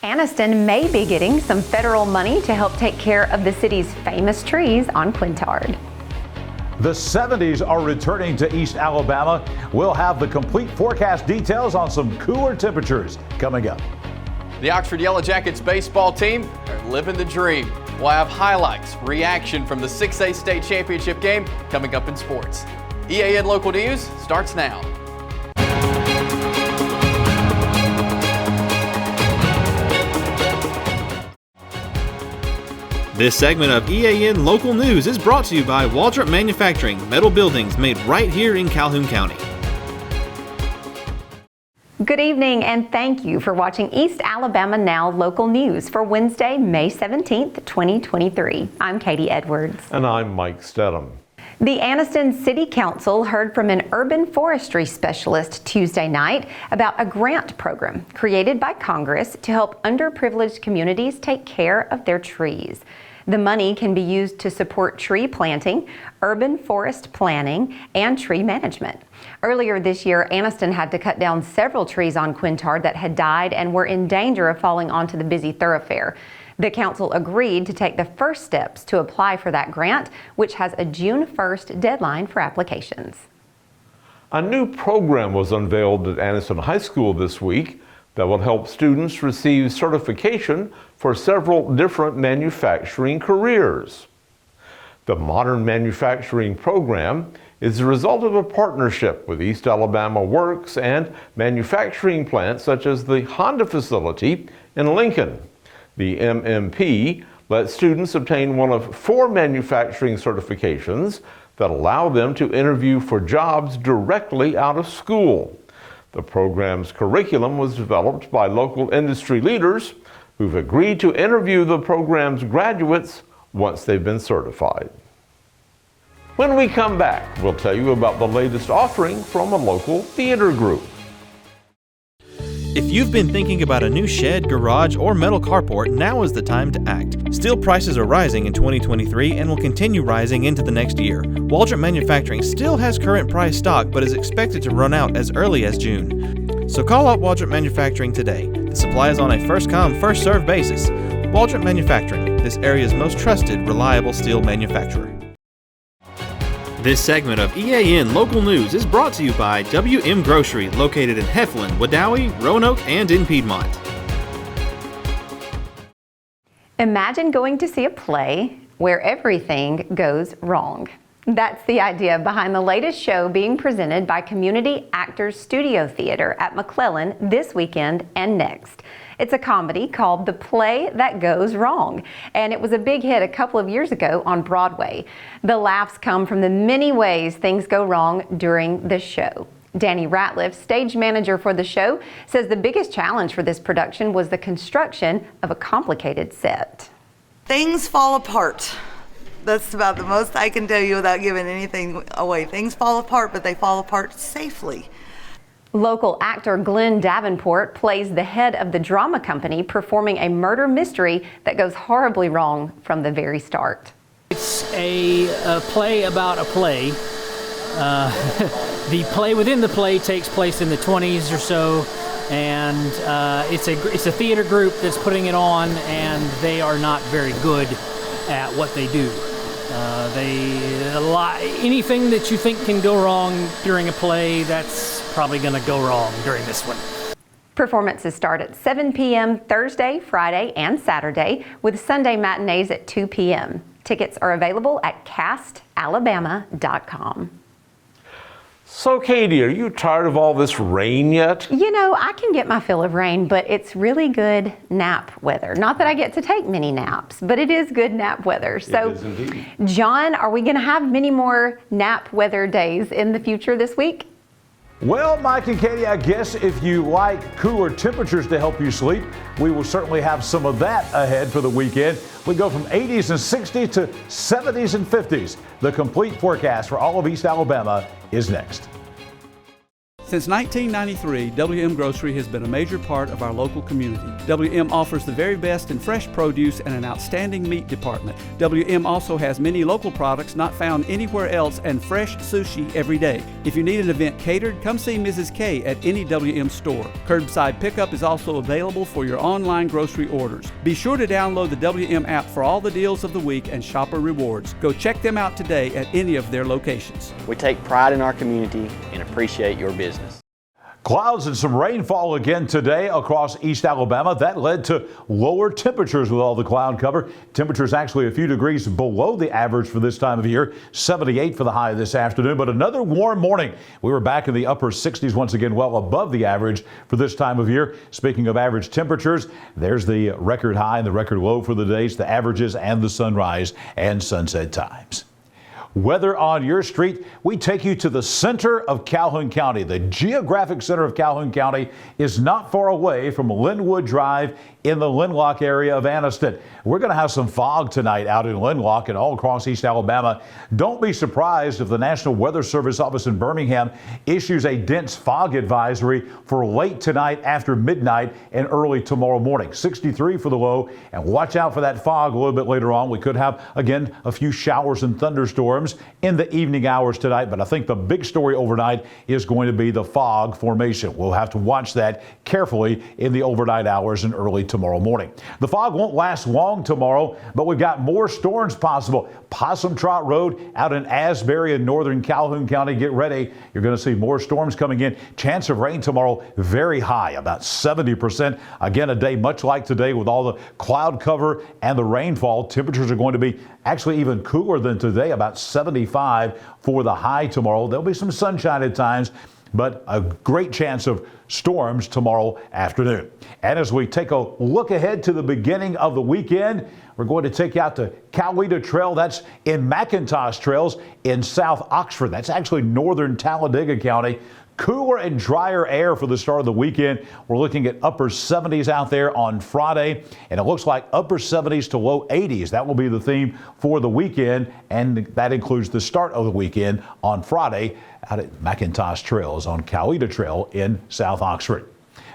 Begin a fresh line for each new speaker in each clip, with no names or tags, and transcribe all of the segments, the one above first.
Anniston may be getting some federal money to help take care of the city's famous trees on Quintard.
The 70s are returning to East Alabama. We'll have the complete forecast details on some cooler temperatures coming up.
The Oxford Yellow Jackets baseball team are living the dream. We'll have highlights, reaction from the 6A state championship game coming up in sports. EAN Local News starts now.
This segment of EAN Local News is brought to you by Waldrop Manufacturing, metal buildings made right here in Calhoun County.
Good evening and thank you for watching East Alabama Now Local News for Wednesday, May 17th, 2023. I'm Katie Edwards.
And I'm Mike Stedham.
The Anniston City Council heard from an urban forestry specialist Tuesday night about a grant program created by Congress to help underprivileged communities take care of their trees. The money can be used to support tree planting, urban forest planning, and tree management. Earlier this year, Anniston had to cut down several trees on Quintard that had died and were in danger of falling onto the busy thoroughfare. The council agreed to take the first steps to apply for that grant, which has a June 1st deadline for applications.
A new program was unveiled at Anniston High School this week that will help students receive certification for several different manufacturing careers. The Modern Manufacturing Program is the result of a partnership with East Alabama Works and manufacturing plants such as the Honda facility in Lincoln. The MMP lets students obtain one of 4 manufacturing certifications that allow them to interview for jobs directly out of school. The program's curriculum was developed by local industry leaders who've agreed to interview the program's graduates once they've been certified. When we come back, we'll tell you about the latest offering from a local theater group.
If you've been thinking about a new shed, garage, or metal carport, now is the time to act. Steel prices are rising in 2023 and will continue rising into the next year. Waldrop Manufacturing still has current price stock but is expected to run out as early as June. So call out Waldrop Manufacturing today. The supply is on a first-come, first-served basis. Waldrop Manufacturing, this area's most trusted, reliable steel manufacturer. This segment of EAN Local News is brought to you by WM Grocery, located in Heflin, Wadowee, Roanoke, and in Piedmont.
Imagine going to see a play where everything goes wrong. That's the idea behind the latest show being presented by Community Actors Studio Theater at McClellan this weekend and next. It's a comedy called The Play That Goes Wrong, and it was a big hit a couple of years ago on Broadway. The laughs come from the many ways things go wrong during the show. Danny Ratliff, stage manager for the show, says the biggest challenge for this production was the construction of a complicated set.
Things fall apart. That's about the most I can tell you without giving anything away. Things fall apart, but they fall apart safely.
Local actor Glenn Davenport plays the head of the drama company performing a murder mystery that goes horribly wrong from the very start.
It's a play about a play. The play within the play takes place in the 20s or so, and it's a theater group that's putting it on, and they are not very good at what they do. Anything that you think can go wrong during a play, that's probably going to go wrong during this one.
Performances start at 7 p.m. Thursday, Friday, and Saturday, with Sunday matinees at 2 p.m. Tickets are available at castalabama.com.
So Katie, are you tired of all this rain yet?
You know, I can get my fill of rain, but it's really good nap weather. Not that I get to take many naps, but it is good nap weather. So,
it is indeed.
John, are we going to have many more nap weather days in the future this week?
Well, Mike and Katie, I guess if you like cooler temperatures to help you sleep, we will certainly have some of that ahead for the weekend. We go from 80s and 60s to 70s and 50s. The complete forecast for all of East Alabama is next.
Since 1993, WM Grocery has been a major part of our local community. WM offers the very best in fresh produce and an outstanding meat department. WM also has many local products not found anywhere else and fresh sushi every day. If you need an event catered, come see Mrs. K at any WM store. Curbside pickup is also available for your online grocery orders. Be sure to download the WM app for all the deals of the week and shopper rewards. Go check them out today at any of their locations.
We take pride in our community and appreciate your business.
Clouds and some rainfall again today across East Alabama. That led to lower temperatures with all the cloud cover. Temperatures actually a few degrees below the average for this time of year. 78 for the high this afternoon, but another warm morning. We were back in the upper 60s once again, well above the average for this time of year. Speaking of average temperatures, there's the record high and the record low for the days, the averages and the sunrise and sunset times. Weather on your street, we take you to the center of Calhoun County. The geographic center of Calhoun County is not far away from Linwood Drive in the Linlock area of Anniston. We're going to have some fog tonight out in Linlock and all across East Alabama. Don't be surprised if the National Weather Service office in Birmingham issues a dense fog advisory for late tonight after midnight and early tomorrow morning. 63 for the low, and watch out for that fog a little bit later on. We could have, again, a few showers and thunderstorms in the evening hours tonight, but I think the big story overnight is going to be the fog formation. We'll have to watch that carefully in the overnight hours and early tomorrow morning. The fog won't last long tomorrow, but we've got more storms possible. Possum Trot Road out in Asbury in northern Calhoun County. Get ready. You're going to see more storms coming in. Chance of rain tomorrow very high, about 70%. Again, a day much like today with all the cloud cover and the rainfall. Temperatures are going to be actually even cooler than today, about 75 for the high tomorrow. There'll be some sunshine at times, but a great chance of storms tomorrow afternoon. And as we take a look ahead to the beginning of the weekend, we're going to take you out to Coweta Trail. That's in McIntosh Trails in South Oxford. That's actually northern Talladega County. Cooler and drier air for the start of the weekend. We're looking at upper 70s out there on Friday, and it looks like upper 70s to low 80s. That will be the theme for the weekend, and that includes the start of the weekend on Friday out at McIntosh Trails on Coweta Trail in South Oxford.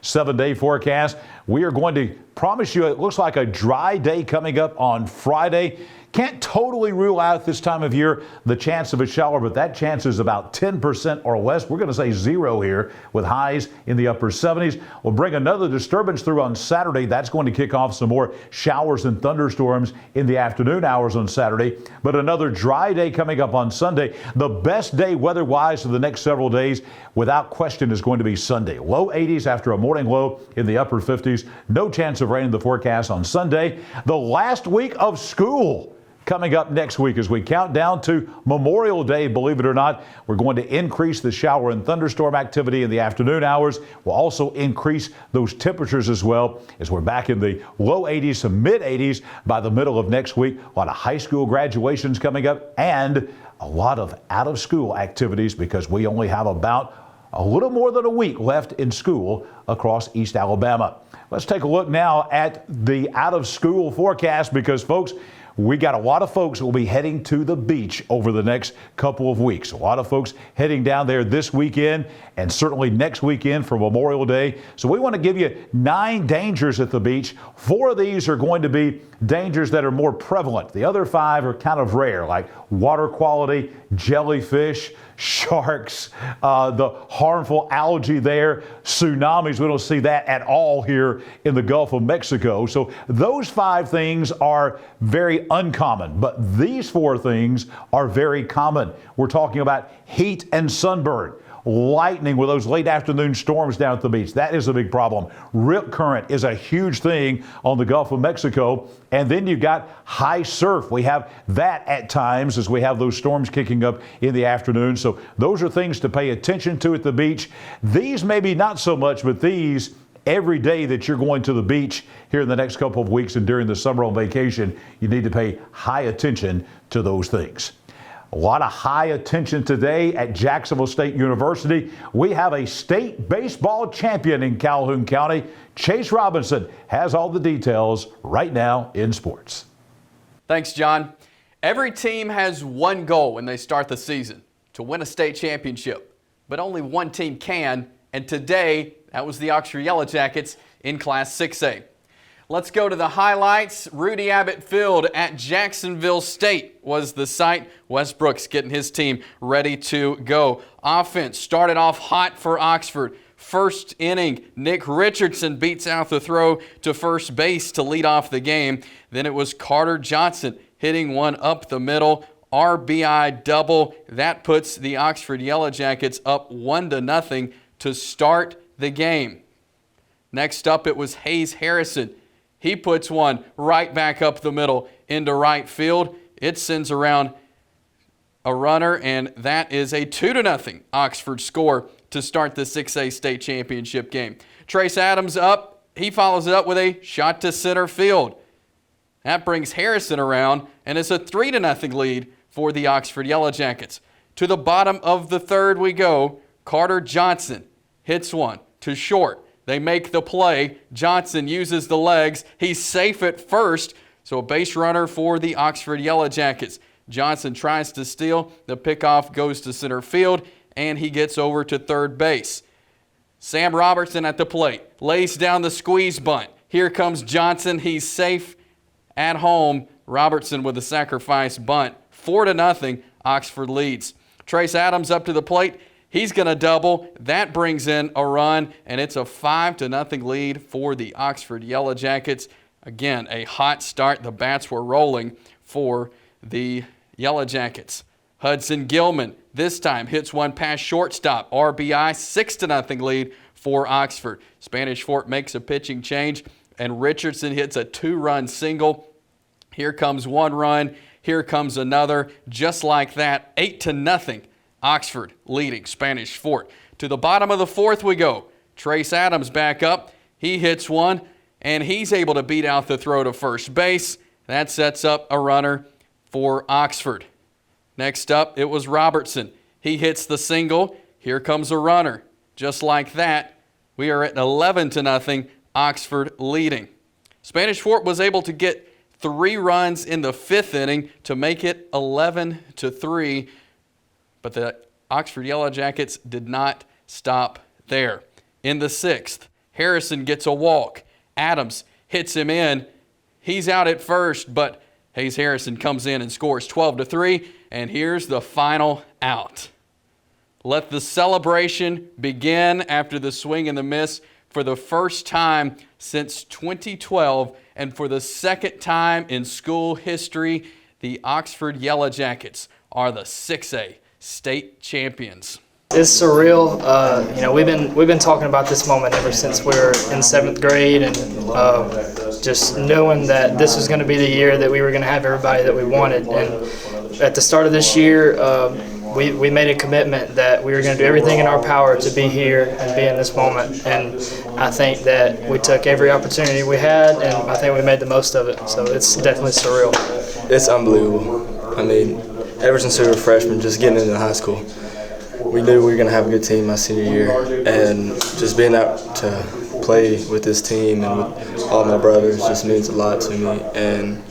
7-day forecast. We are going to promise you it looks like a dry day coming up on Friday. Can't totally rule out this time of year the chance of a shower, but that chance is about 10% or less. We're going to say 0 here with highs in the upper 70s. We'll bring another disturbance through on Saturday. That's going to kick off some more showers and thunderstorms in the afternoon hours on Saturday. But another dry day coming up on Sunday. The best day weather-wise for the next several days, without question, is going to be Sunday. Low 80s after a morning low in the upper 50s. No chance of rain in the forecast on Sunday. The last week of school coming up next week as we count down to Memorial Day. Believe it or not, we're going to increase the shower and thunderstorm activity in the afternoon hours. We'll also increase those temperatures as well as we're back in the low 80s to mid 80s by the middle of next week. A lot of high school graduations coming up and a lot of out of school activities because we only have about a little more than a week left in school across East Alabama. Let's take a look now at the out of school forecast because, folks, we got a lot of folks who will be heading to the beach over the next couple of weeks. A lot of folks heading down there this weekend and certainly next weekend for Memorial Day. So we want to give you 9 dangers at the beach. 4 of these are going to be dangers that are more prevalent. The other 5 are kind of rare, like water quality, jellyfish, sharks, the harmful algae there, tsunamis. We don't see that at all here in the Gulf of Mexico. So those 5 things are very uncommon, but these 4 things are very common. We're talking about heat and sunburn. Lightning with those late afternoon storms down at the beach. That is a big problem. Rip current is a huge thing on the Gulf of Mexico. And then you've got high surf. We have that at times as we have those storms kicking up in the afternoon. So those are things to pay attention to at the beach. These maybe not so much, but these every day that you're going to the beach here in the next couple of weeks and during the summer on vacation, you need to pay high attention to those things. A lot of high attention today at Jacksonville State University. We have a state baseball champion in Calhoun County. Chase Robinson has all the details right now in sports.
Thanks, John. Every team has one goal when they start the season, to win a state championship. But but only one team can, and today that was the Oxford Yellow Jackets in Class 6A. Let's go to the highlights. Rudy Abbott Field at Jacksonville State was the site. Wes Brooks getting his team ready to go. Offense started off hot for Oxford. First inning, Nick Richardson beats out the throw to first base to lead off the game. Then it was Carter Johnson hitting one up the middle. RBI double. That puts the Oxford Yellow Jackets up 1-0 to start the game. Next up, it was Hayes Harrison. He puts one right back up the middle into right field. It sends around a runner, and that is a 2-0 Oxford score to start the 6A state championship game. Trace Adams up. He follows it up with a shot to center field. That brings Harrison around, and it's a 3-0 lead for the Oxford Yellow Jackets. To the bottom of the third we go. Carter Johnson hits one to short. They make the play. Johnson uses the legs. He's safe at first, so a base runner for the Oxford Yellow Jackets. Johnson tries to steal. The pickoff goes to center field, and he gets over to third base. Sam Robertson at the plate. Lays down the squeeze bunt. Here comes Johnson. He's safe at home. Robertson with a sacrifice bunt. 4-0, Oxford leads. Trace Adams up to the plate. He's going to double. That brings in a run, and it's a 5-0 lead for the Oxford Yellow Jackets. Again, a hot start. The bats were rolling for the Yellow Jackets. Hudson Gilman this time hits one past shortstop. RBI, 6-0 lead for Oxford. Spanish Fort makes a pitching change, and Richardson hits a 2-run single. Here comes one run. Here comes another. Just like that, 8-0. Oxford leading Spanish Fort. To the bottom of the fourth we go. Trace Adams back up. He hits one, and he's able to beat out the throw to first base. That sets up a runner for Oxford. Next up, it was Robertson. He hits the single. Here comes a runner. Just like that, we are at 11-0, Oxford leading. Spanish Fort was able to get 3 runs in the 5th inning to make it 11-3. But the Oxford Yellow Jackets did not stop there. In the 6th, Harrison gets a walk. Adams hits him in. He's out at first, but Hayes Harrison comes in and scores 12-3. And here's the final out. Let the celebration begin after the swing and the miss for the first time since 2012 and for the second time in school history, the Oxford Yellow Jackets are the 6A state champions.
It's surreal. We've been talking about this moment ever since we were in 7th grade, and just knowing that this was going to be the year that we were going to have everybody that we wanted. And at the start of this year, we made a commitment that we were going to do everything in our power to be here and be in this moment. And I think that we took every opportunity we had, and I think we made the most of it. So it's definitely surreal.
It's unbelievable. I mean, ever since we were freshmen, just getting into high school, we knew we were going to have a good team my senior year, and just being out to play with this team and with all my brothers just means a lot to me, and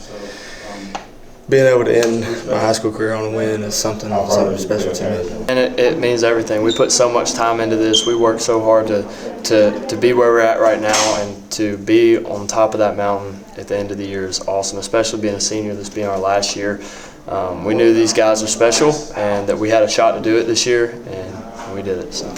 being able to end my high school career on a win is something special to me.
And it means everything. We put so much time into this. We worked so hard to be where we're at right now, and to be on top of that mountain at the end of the year is awesome, especially being a senior, this being our last year. We knew these guys are special and that we had a shot to do it this year, and we did it. So.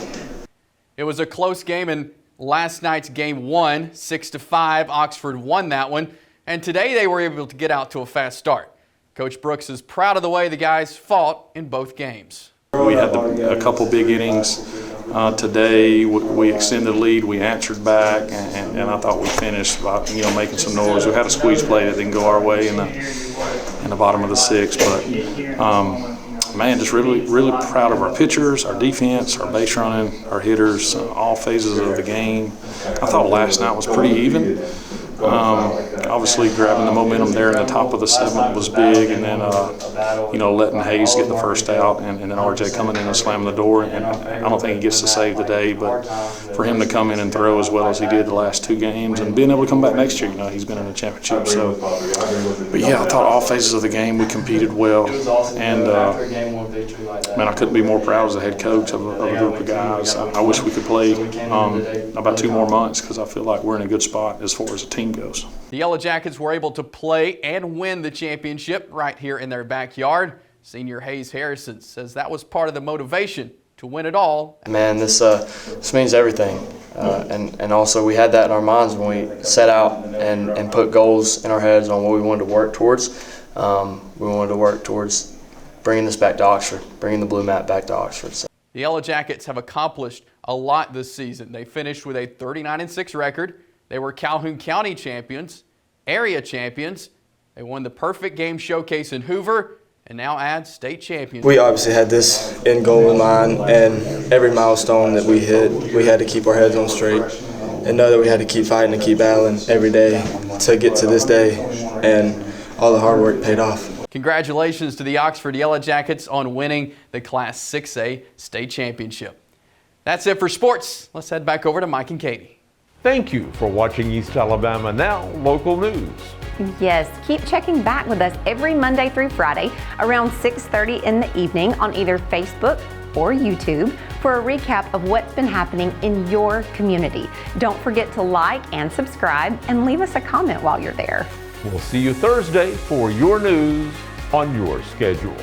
It was a close game in last night's game 1, 6-5. Oxford won that one, and today they were able to get out to a fast start. Coach Brooks is proud of the way the guys fought in both games.
We had a couple big innings today. We extended the lead. We answered back, and I thought we finished by making some noise. We had a squeeze play that didn't go our way in the bottom of the 6th, but man, just really proud of our pitchers, our defense, our base running, our hitters, all phases of the game. I thought last night was pretty even. obviously grabbing the momentum there in the top of the 7th was big, and then letting Hayes get the first out, and then RJ coming in and slamming the door. And I don't think he gets to save the day, but for him to come in and throw as well as he did the last 2 games and being able to come back next year, he's been in a championship. So, but yeah, I thought all phases of the game we competed well, and man, I couldn't be more proud as a head coach of a group of guys. I wish we could play about 2 more months, because I feel like we're in a good spot as far as the team goes.
The Yellow Jackets were able to play and win the championship right here in their backyard. Senior Hayes Harrison says that was part of the motivation to win it all.
Man, this means everything. And also we had that in our minds when we set out and put goals in our heads on what we wanted to work towards. We wanted to work towards bringing this back to Oxford, bringing the blue mat back to Oxford. So.
The Yellow Jackets have accomplished a lot this season. They finished with a 39-6 record. They were Calhoun County champions, area champions. They won the Perfect Game Showcase in Hoover, and now add state champions.
We obviously had this end goal in mind, and every milestone that we hit, we had to keep our heads on straight and know that we had to keep fighting and keep battling every day to get to this day, and all the hard work paid off.
Congratulations to the Oxford Yellow Jackets on winning the Class 6A state championship. That's it for sports. Let's head back over to Mike and Katie.
Thank you for watching East Alabama Now Local News.
Yes, keep checking back with us every Monday through Friday around 6:30 in the evening on either Facebook or YouTube for a recap of what's been happening in your community. Don't forget to like and subscribe and leave us a comment while you're there.
We'll see you Thursday for your news on your schedule.